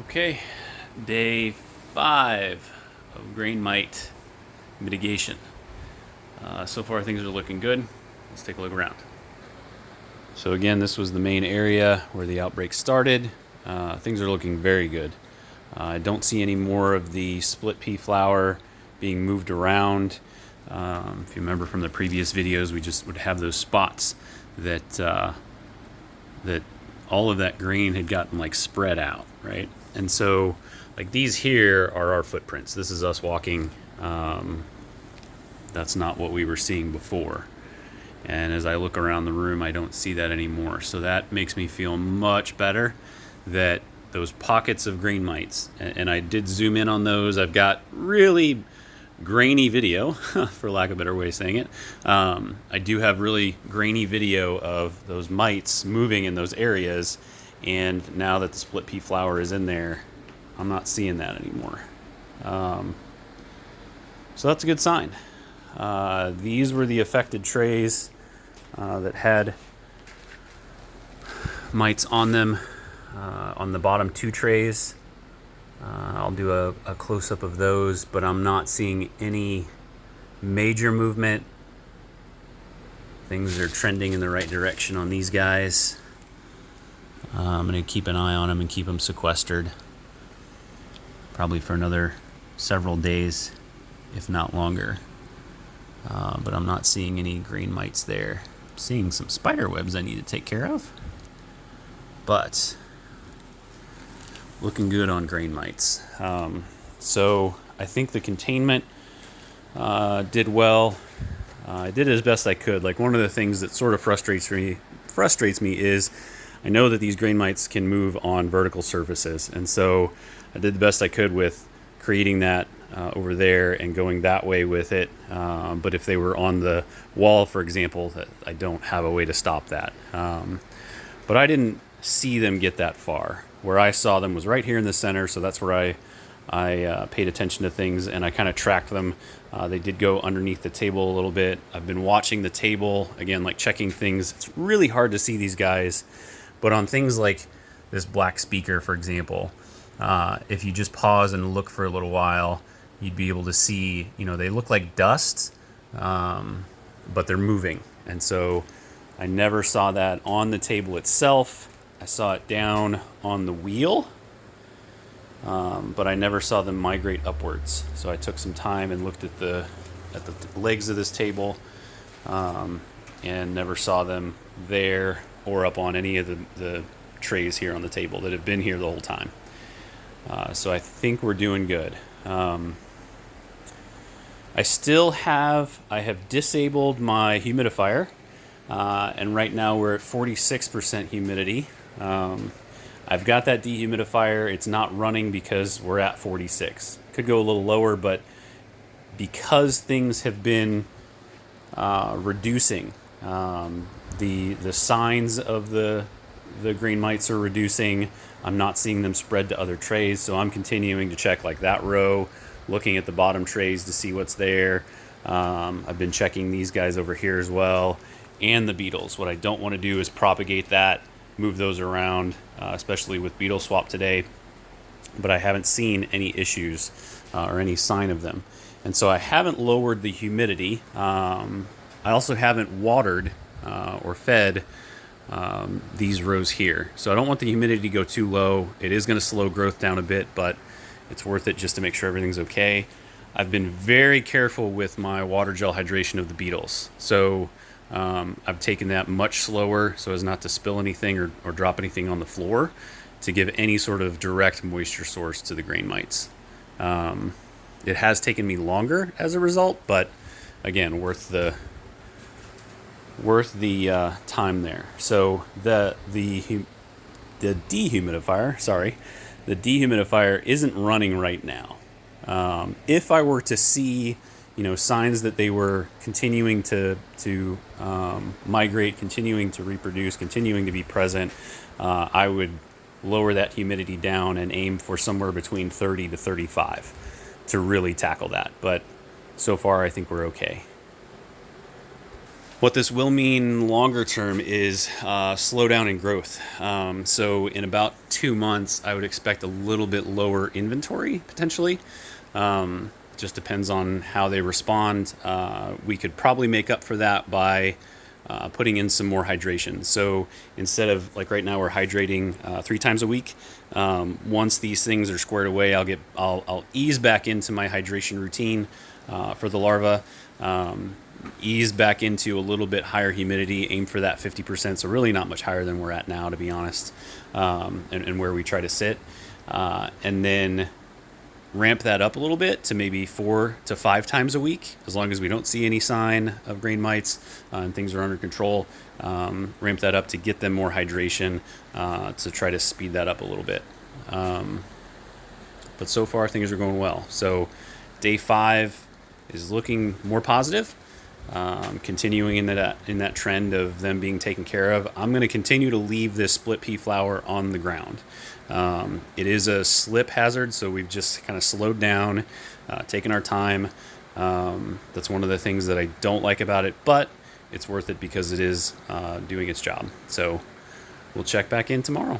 Okay, day 5 of grain mite mitigation. So far things are looking good. Let's take a look around. So again, this was the main area where the outbreak started. Things are looking very good. I don't see any more of the split pea flour being moved around. If you remember from the previous videos, we just would have those spots that all of that grain had gotten like spread out, right? And so like these here are our footprints. This is us walking. That's not what we were seeing before. And as I look around the room, I don't see that anymore. So that makes me feel much better that those pockets of grain mites, and I did zoom in on those. I've got really grainy video, for lack of a better way of saying it. I do have really grainy video of those mites moving in those areas, and now that the split pea flour is in there, I'm not seeing that anymore. So that's a good sign. These were the affected trays that had mites on them, on the bottom 2 trays. I'll do a close-up of those, but I'm not seeing any major movement. Things are trending in the right direction on these guys. I'm going to keep an eye on them and keep them sequestered, probably for another several days, if not longer. But I'm not seeing any grain mites there. I'm seeing some spider webs I need to take care of, but looking good on grain mites. So I think the containment did well. I did as best I could. Like, one of the things that sort of frustrates me is I know that these grain mites can move on vertical surfaces, and so I did the best I could with creating that over there and going that way with it. But if they were on the wall, for example, I don't have a way to stop that. But I didn't see them get that far. Where I saw them was right here in the center, so that's where I paid attention to things, and I kind of tracked them. They did go underneath the table a little bit. I've been watching the table, again, like checking things. It's really hard to see these guys, but on things like this black speaker, for example, if you just pause and look for a little while, you'd be able to see, they look like dust, but they're moving. And so I never saw that on the table itself. I saw it down on the wheel, but I never saw them migrate upwards. So I took some time and looked at the legs of this table, and never saw them there or up on any of the trays here on the table that have been here the whole time. So I think we're doing good. I have disabled my humidifier, and right now we're at 46% humidity. I've got that dehumidifier. It's not running because we're at 46. Could go a little lower, but because things have been reducing, the signs of the grain mites are reducing. I'm not seeing them spread to other trays, so I'm continuing to check like that row, looking at the bottom trays to see what's there. I've been checking these guys over here as well, and the beetles. What I don't want to do is propagate that, move those around, especially with beetle swap today, but I haven't seen any issues or any sign of them. And so I haven't lowered the humidity. I also haven't watered or fed these rows here. So I don't want the humidity to go too low. It is going to slow growth down a bit, but it's worth it just to make sure everything's okay. I've been very careful with my water gel hydration of the beetles. So I've taken that much slower so as not to spill anything or drop anything on the floor, to give any sort of direct moisture source to the grain mites. It has taken me longer as a result, but again, worth the time there. So the dehumidifier isn't running right now. If I were to see signs that they were continuing to migrate, continuing to reproduce, continuing to be present, I would lower that humidity down and aim for somewhere between 30 to 35 to really tackle that. But so far, I think we're okay. What this will mean longer term is slowdown in growth. So in about 2 months, I would expect a little bit lower inventory potentially. Just depends on how they respond. We could probably make up for that by putting in some more hydration. So instead of like right now, we're hydrating 3 times a week. Once these things are squared away, I'll ease back into my hydration routine for the larva. Ease back into a little bit higher humidity, aim for that 50%, so really not much higher than we're at now, to be honest, and where we try to sit, and then ramp that up a little bit to maybe 4 to 5 times a week, as long as we don't see any sign of grain mites and things are under control. Ramp that up to get them more hydration, to try to speed that up a little bit. But so far things are going well. So day 5 is looking more positive. Continuing in that trend of them being taken care of. I'm going to continue to leave this split pea flower on the ground. It is a slip hazard, so we've just kind of slowed down, taken our time. That's one of the things that I don't like about it, but it's worth it because it is doing its job. So we'll check back in tomorrow.